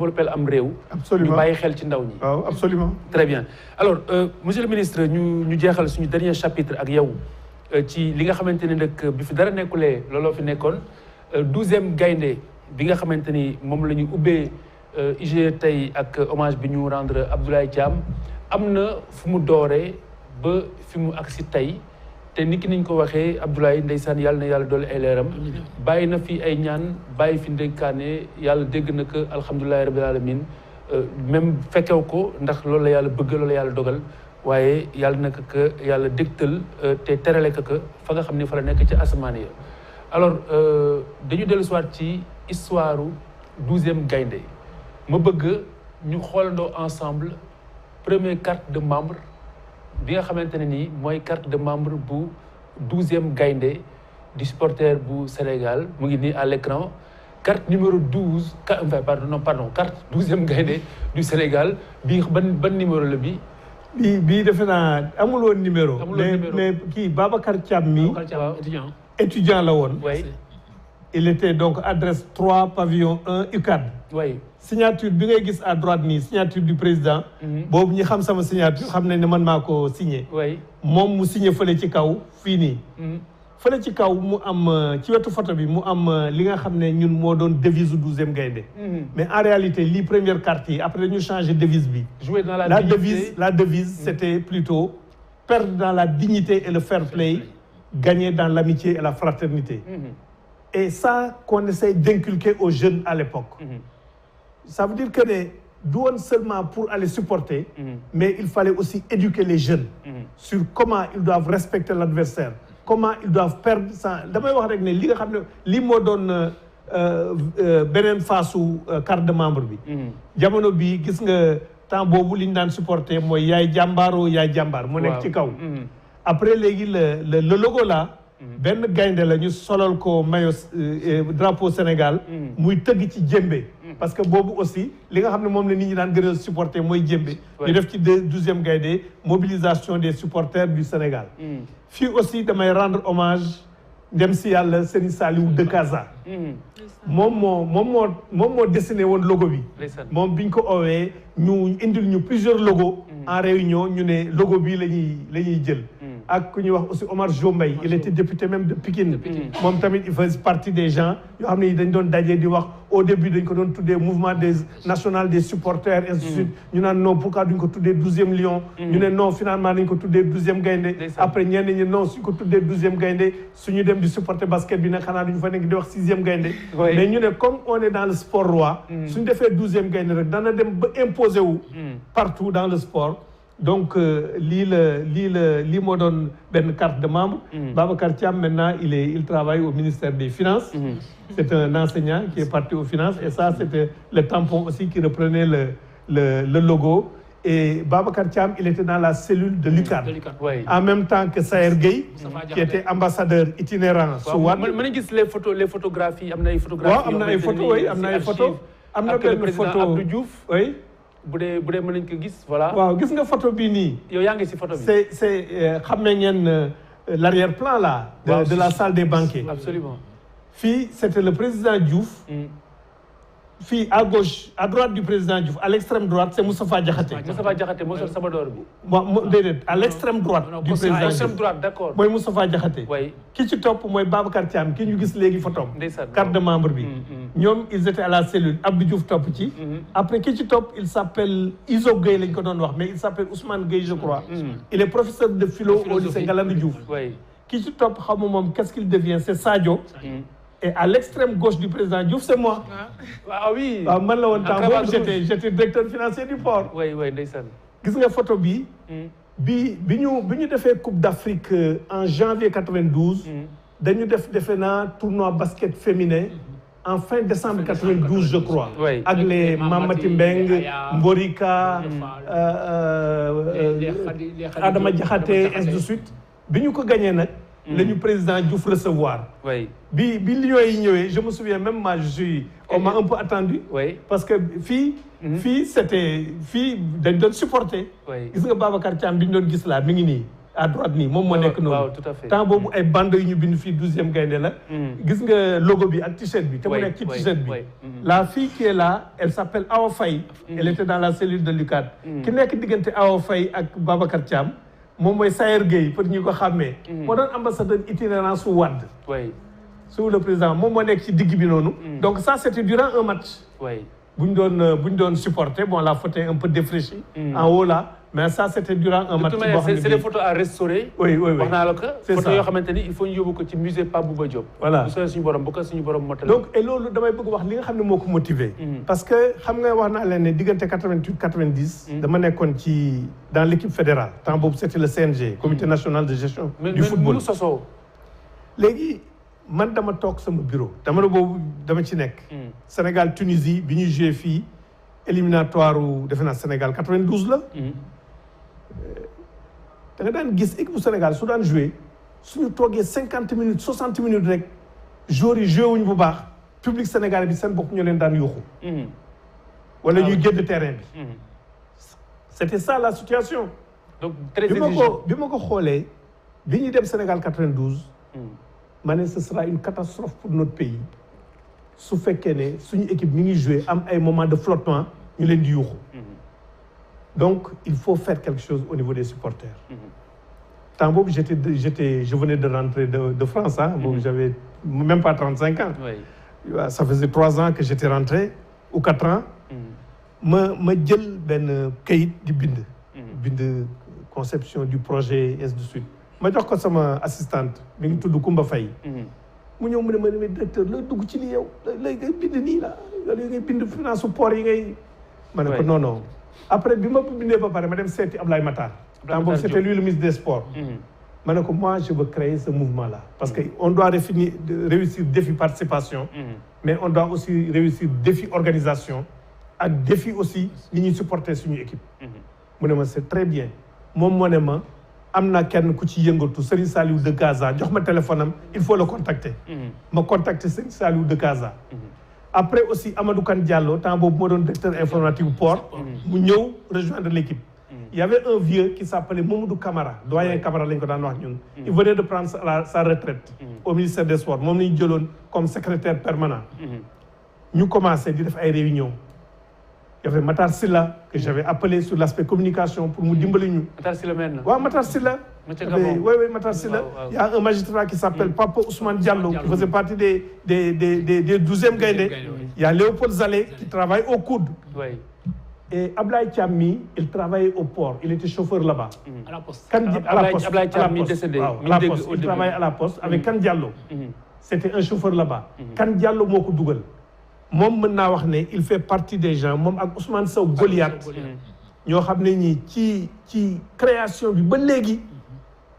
développer am réew. absolument ñu bàyyi xel ci ndaw ñi. waaw absolument. très bien alors monsieur le ministre ñu jeexal suñu dernier chapitre ak yow ci li nga xamante ni nag bi fi dara nekkulee looloo fi nekkoon 12e gaynde bi nga xamante ni moom la ñu ubbee IGE tey ak hommage bi ñu rendre Abdoulaye Thiam am na fu mu dooree ba fi mu agsi tey te niki niñ ko waxee Abdoulaye ndeysaan yàlla na yàlla doole ay leeram bàyyi na fi ay ñaan bàyyi fi ndénkaane yàlla dégg na ko alhamdulilahi rabbil alamin même fekkew ko ndax loolu la yàlla bëgg loolu la yàlla dogal waaye yàlla naka que yàlla dégtal te terale ko fa nga xam ne fa la nekk ci asamaan ya alors dañu dellu si waat ci histoire 12e gaynde ma bëgg ñu xoolandoo ensemble première carte de membre bi nga xamante ne nii mooy carte de membre bu 12e gaynde du supporter bu Sénégal mu ngi nii à l'écran carte numéro 12 pardon carte 12e gaynde du Sénégal bii ban numéro la bi bii defe naa amul woon numéro. mais kii Babacar Thiam mi étudiant la woon. il était donc adresse 3 pavillon 1 UCAD. oui signature bi ngay gis à droite nii signature du président. boobu ñi xam sama signature xam nañ ne man maa ko signé. moom mu signé fële ci kaw fii nii. fële ci kaw mu am ci wetu photo bi mu am li nga xam ne ñun moo doon devise 12e gaynde. mais en réalité lii première carte yi après dañu changé devise bi. jouer dans la devise c'était plutôt perdre dans la dignité et le fair play, gagner dans l'amitié et la fraternité. Et ça qu'on essaye d'inculquer aux jeunes à l'époque. Ça veut dire que non seulement pour aller supporter, mais il fallait aussi éduquer les jeunes sur comment ils doivent respecter l'adversaire, comment ils doivent perdre sans. Damay wax rek ne li nga xam ne lii moo doon beneen phase carte de membre bi. jamono bi gis nga temps boobu li ñu daan supporter mooy yaay jàmbaaroo yaay jàmbaar mu nekk ci kaw. Après léegi le logo là. benn gaynde la ñu solal ko maillot drapeau Sénégal. muy tëgg ci jëmbe. parce que boobu aussi li nga xam ne moom la nit ñi daan gën a supporter mooy jëmbe. ñu def ci 12e gaynde mobilisation des supporters du Sénégal. fii aussi damay rendre hommage ndem si yàlla Serigne Saliou de Casa. moom moo dessiné woon logo bi. moom biñ ko oowee ñu indil ñu plusieurs logos. en réunion ñu ne logo bi la ñuy jël. ak ku ñuy wax aussi Omar Jombay il était député même de Pikine. moom tamit il faisait partie des gens yoo xam ne dañ doon dajee di wax au début dañ ko doon tuddee mouvement national des supporters et ainsi de suite ñu naan non pourquoi duñ ko tuddee 12e lion. ñu ne non finalement dañ ko tuddee 12e gaynde. après ñenn ñi non suñ ko tuddee 12e gaynde suñu dem di supporter basket bi nag xanaa duñu fa nekk di wax 6e gaynde. mais ñu ne comme on est dans le sport roi. suñu defee 12e gaynde rek dana dem ba imposer wu. partout dans le sport. Donc, lii moo doon benn carte de membre. Babacar Thiam, maintenant, il travaille au ministère des Finances. C'est un enseignant qui est parti aux finances. Et ça, c'était le tampon aussi qui reprenait le logo. Et Babacar Thiam, il était dans la cellule de l'UCAD. En même temps que Saher Gueye, qui était ambassadeur itinérant. Les photographies, am na ay photographies. Am na ay photos, oui, am na ay photos. Am na benn photo Abdou Diouf. Oui. bu dee mën nañ ko gis voilà. waaw gis nga photo bii nii. yow yaa ngi si photo bi. c'est xam ngeen l'arrière-plan là. de la salle des banquets. Absolument. Fii c'était le président Diouf. Fii à gauche à droite du président Diouf à l'extrême droite c'est Moustapha Diakhaté. Moustapha Diakhaté moo sol Sabador bi. waaw déedéet à l'extrême droite. du président Diouf à l'extrême droite d'accord. mooy Moustapha Diakhaté. ki ci topp mooy Babacar Thiam ki ñu gis léegi photom carte de membre bi. ñoom ils étaient à la cellule Abdou Diouf topp ci. après ki ci topp il s'appelle Iso Gueye lañ ko doon wax mais il s'appelle Ousmane Gueye je crois. il est professeur de philo au lycée Galandou Diouf. ki ci topp xam nga moom qu'est-ce qu'il devient c'est Sadio. Et à l'extrême gauche du président Diouf, c'est moi. Ah oui. Man la woon temps boobu j'étais directeur financier du port. Oui, ndeysaan. Gis nga photo bi bi ñu defee Coupe d'Afrique en janvier 92. dañu defe naa tournoi basket féminin en fin décembre 92 je crois. ak les Mamati Mbeng, Mborika, Adama Diakhaté ainsi de suite. Bi ñu ko gagné nag. la ñu président Diouf recevoir. bi Lions yi ñëwee je me souviens même moi on m'a un peu attendu. parce que fii dañ doon supporter. gis nga Babacar Thiam bi ñu doon gis laa mi ngi nii à droite nii moom moo nekk noonu. waaw tout à fait. temps boobu ay bande yu ñu bind fii 12e gaynde la. gis nga logo bi ak t-shirt bi. te mu nekk ci t-shirt bi. la fille qui est là elle s'appelle Awa Faye. elle était dans la cellule de l'UCAD. ki nekk diggante Awa Faye ak Babacar Thiam moom mooy Sayer Gueye pour ñu ko xàmmee. moo doon ambassadeur itinérant su Wade. sous le président moom moo nekk ci digg bi noonu. donc ça c'était durant un match. bu ñu doon supporter bon la photo est un peu défraîchie. en haut là mais ça c'était durant un match. c'est des photos à restaurer. oui wax naa la ko. photos yoo xamante ni il faut ñu yóbbu ko ci musée Pape Bouba Diop. voilà bu soobee suñu borom bu ko suñu borom motal. donc et loolu damay bëgg wax li nga xam ne moo ko motivé. parce que xam nga wax naa leen ne diggante 88 90. dama nekkoon ci dans l'équipe fédérale. temps boobu c'était le CNG. comité national de gestion du football. mais sosoo. léegi man dama toog sama bureau dama ne boobu dama ci nekk. Sénégal Tunisie bi ñuy joué fii éliminatoire defe naa Sénégal 92 la. da nga daan gis équipe bu Sénégal su daan joué suñu toogee 50 minutes 60 minutes rek joueurs yi joué wuñ bu baax public sénégalais bi seen bopp ñu leen daan yuuxu. wala ñuy génn terrain bi. c'était ça la situation. donc très exigeant bi ma ko xoolee bi ñuy dem Sénégal 92. ma ne ce sera une catastrophe pour notre pays su fekkee ne suñu équipe mi ngi joué am ay moments de flottement ñu leen di yuuxu. donc il faut faire quelque chose au niveau des supporters. temps boobu je venais de rentrer de France ah. boobu j'avais même pas 35 ans. ça faisait 3 ans que j'étais rentré ou 4 ans. ma jël benn kayit di bind conception du projet et ainsi de suite. ma jox ko sama assistante mi ngi tudd Koumba Faye. mu ñëw mu ne ma directeur looy dugg ci lii yow lay ngay bind nii la loolu ngay bind finance support yi ngay. ma ne ko non. après bi ma bindee ba pare ma dem seeti Ablaye Matar. temps boobu c'était lui le ministre des sports. ma ne ko moi je veux créer ce mouvement là. parce que on doit réussir défi participation. mais on doit aussi réussir défi organisation. ak défi aussi ni ñuy supporter suñu équipe. mu ne ma c'est très bien moom moo ne ma. am na kenn ku ci yëngatu Serigne Saliou de Casa jox ma téléphone am il faut le contacter. ma contacter Serigne Saliou de Casa. après aussi Amadou Kane Diallo temps boobu ma doon directeur informatique bu port. mu ñëw rejoindre l'équipe. il y avait un vieux qui s'appelait Mamadou Camara doyen Camara lañ ko daan wax ñun. il venait de prendre sa retraite. au ministère des sports moom la ñu jëloon comme secrétaire permanent. ñu commencé di def ay réunions. il y avait Matar Sylla que j'avais appelé sur l'aspect communication pour mu dimbali ñu. Matar Sylla maintenant. waaw Matar Sylla. oui Matar Sylla. il y a un magistrat qui s'appelle Papa Ousmane Diallo qui faisait partie des 12e gaynde. il y a Léopold Zalé qui travaille au coude. et Ablaye Thiam mi il travaillait au port il était chauffeur là-bas. à la poste. Ablaye Thiam mi décédé. waaw à la poste il travaillait à la poste avec Kane Diallo. c'était un chauffeur là-bas. Kane Diallo moo ko dugal. moom mën naa wax ne il fait partie des gens moom ak Ousmane Sow Goliath ñoo xam ne ñi ci création bi ba léegi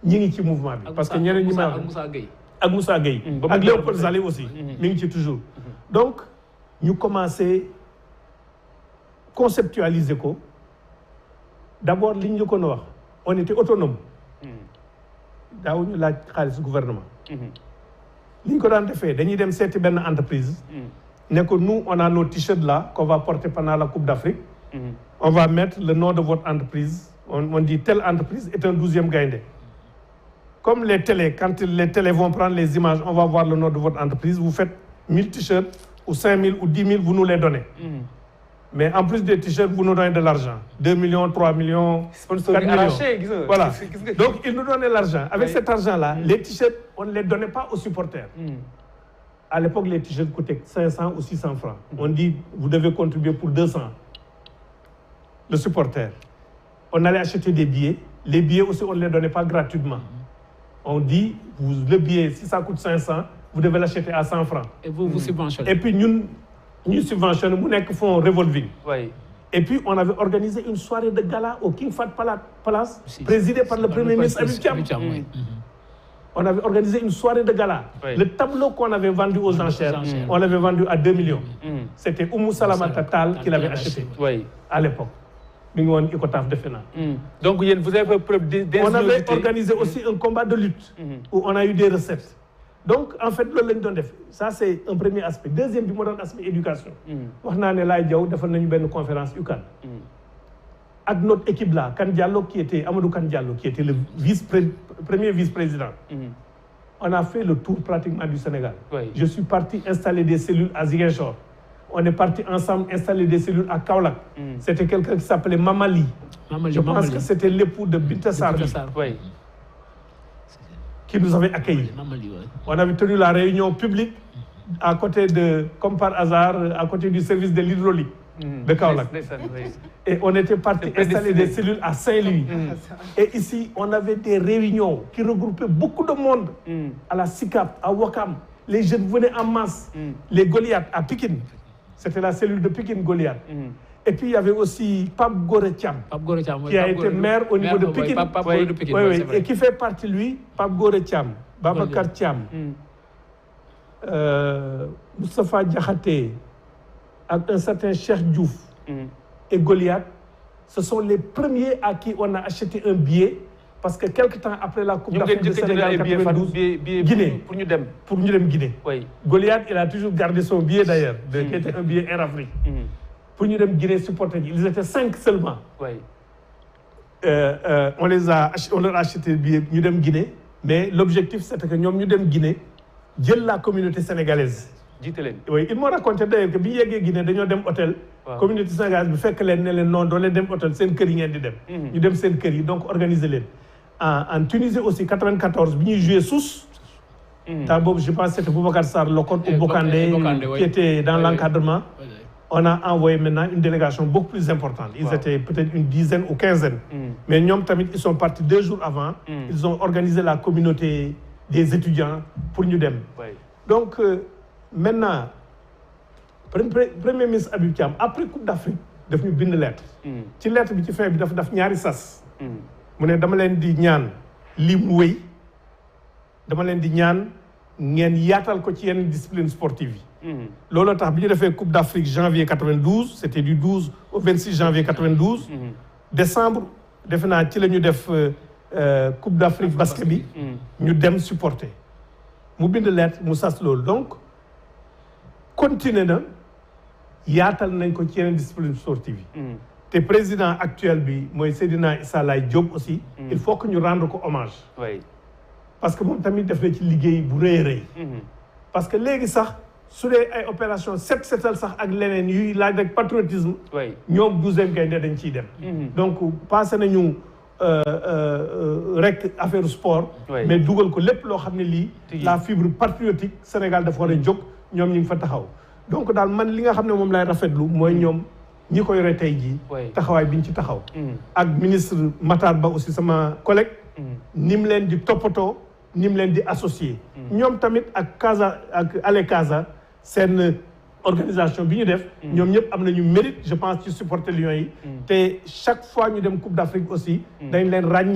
ñi ngi ci mouvement bi. parce que ñeneen ñi ma wax ak Moussa Gueye ak Léopold Zalé aussi mi ngi ci toujours. donc ñu commencé conceptualiser ko d'abord li ñu ko wax on était autonome. daawuñu laaj xaalis gouvernement. li ñu ko daan defee dañuy dem seeti benn entreprise. ne que nous on a nos t-shirts là qu'on va porter pendant la Coupe d'Afrique. On va mettre le nom de votre entreprise. On dit telle entreprise est un 12e gaynde. Comme les télés, quand les télés vont prendre les images, on va voir le nom de votre entreprise. Vous faites 1000 t-shirts ou 5000 ou 10 000, vous nous les donnez. Mais en plus des t-shirts, vous nous donnez de l'argent. 2 millions, 3 millions, 4 millions. Voilà. Donc ils nous donnaient l'argent. Avec cet argent-là, les t-shirts, on ne les donnait pas aux supporters. À l'époque, les t-shirts coûtaient 500 ou 600 francs. On dit, vous devez contribuer pour 200. Le supporter. On allait acheter des billets. Les billets aussi, on ne les donnait pas gratuitement. On dit, le billet, si ça coûte 500, vous devez l'acheter à 100 francs. Et vous subventionnez. Et puis, nous subventionnons, nous font revolving. Oui. Et puis, on avait organisé une soirée de gala au King Fahd Palace, présidée par le Premier ministre Habib Thiam. On avait organisé une soirée de gala. Le tableau qu'on avait vendu aux enchères, on l'avait vendu à 2 millions. C'était Oumou Salamata Tal qui l'avait acheté à l'époque. Donc vous avez fait preuve d'ingéniosité. On avait organisé aussi un combat de lutte où on a eu des recettes. Donc en fait, ça c'est un premier aspect. Deuxième aspect éducation. On a eu une conférence UCAD. avec notre équipe là, Kane Diallo qui était Amadou Kane Diallo qui était le premier vice-président. On a fait le tour pratiquement du Sénégal. Oui. Je suis parti installer des cellules à Ziguinchor. On est parti ensemble installer des cellules à Kaolack. C'était quelqu'un qui s'appelait Mamali. Je pense que c'était l'époux de Binta Sarr, Oui. qui nous avait accueillis. On avait tenu la réunion publique à côté de, comme par hasard, à côté du service de l'hydraulique de Kaolack. Et on était parti installer des cellules à Saint-Louis. Et ici, on avait des réunions qui regroupaient beaucoup de monde. À la SICAP, à Ouakam. Les jeunes venaient en masse. Les Goliaths à Pikine. C'était la cellule de Pikine Goliath. Et puis il y avait aussi Pape Goré Thiam, qui a été maire au niveau de Pikine. Et qui fait partie, lui, Pape Goré Thiam, Babacar Thiam, Moustapha Diakhaté, un certain Cheikh Diouf et Goliath. Ce sont les premiers à qui on a acheté un billet. Parce que quelques temps après la Coupe d'Afrique du Sénégal 92, Guinée, pour nous dem Guinée. Oui. Goliath, il a toujours gardé son billet d'ailleurs, qui était un billet Air Afrique. Pour nous dem Guinée supporter. Ils étaient 5 seulement. Oui. On leur a acheté le billet, nous dem Guinée. Mais l'objectif, c'était que nous dem Guinée, jël la communauté sénégalaise. Oui, ils m'ont raconté d'ailleurs que bi yeggee Guinée dañoo dem hôtel. Communauté sénégalaise bi fekk leen ne leen non doo leen dem hôtel seen kër yi ngeen di dem. ñu dem seen kër yi donc organiser leen. En Tunisie aussi 94 bi ñuy joué Sousse. Temps boobu je pense que c'était Boubacar Sarr Locotte ou Bokandé qui était dans l'encadrement. On a envoyé maintenant une délégation beaucoup plus importante. Ils étaient peut-être une dizaine ou quinzaine. Mais ñoom tamit ils sont partis 2 jours avant. Ils ont organisé la communauté des étudiants pour ñu dem. Donc maintenant premier ministre Habib Thiam après Coupe d'Afrique daf ñu bind lettre. ci lettre bi ci fin bi daf ñaari sas. mu ne dama leen di ñaan li mu wéy dama leen di ñaan ngeen yaatal ko ci yenn discipline sportive yi. looloo tax bi ñu defee Coupe d'Afrique janvier 92 c'était du 12 au 26 janvier 92. décembre defe naa ci la ñu def Coupe d'Afrique basket bi. ñu dem supporter mu bind lettre mu sas loolu donc continuer na yaatal nañ ko ci yeneen discipline sportive yi. te président actuel bi mooy Seydina Issa Laye Diop aussi. il faut que ñu rendre ko hommage. parce que moom tamit def na ci liggéey bu rëy a rëy. parce que léegi sax su dee ay opération setal sax ak leneen yuy laaj rek patriotisme. ñoom 12e Gaïndé dañ ciy dem. donc passé nañu rek affaire sport. mais dugal ko lépp loo xam ne lii. la fibre patriotique Sénégal dafa war a jóg ñoom ñu ngi fa taxaw. donc daal man li nga xam ne moom lay rafetlu mooy ñoom. ñi ko yore tey jii. taxawaay bi ñu ci taxaw. ak ministre Matar Ba aussi sama collègue. ni mu leen di toppatoo ni mu leen di associé. ñoom tamit ak Casa ak Ale Casa seen organisation bi ñu def. ñoom ñëpp am nañu mérite je pense ci supporter Lions yi. te chaque fois ñu dem Coupe d'Afrique aussi. dañ leen ràññee.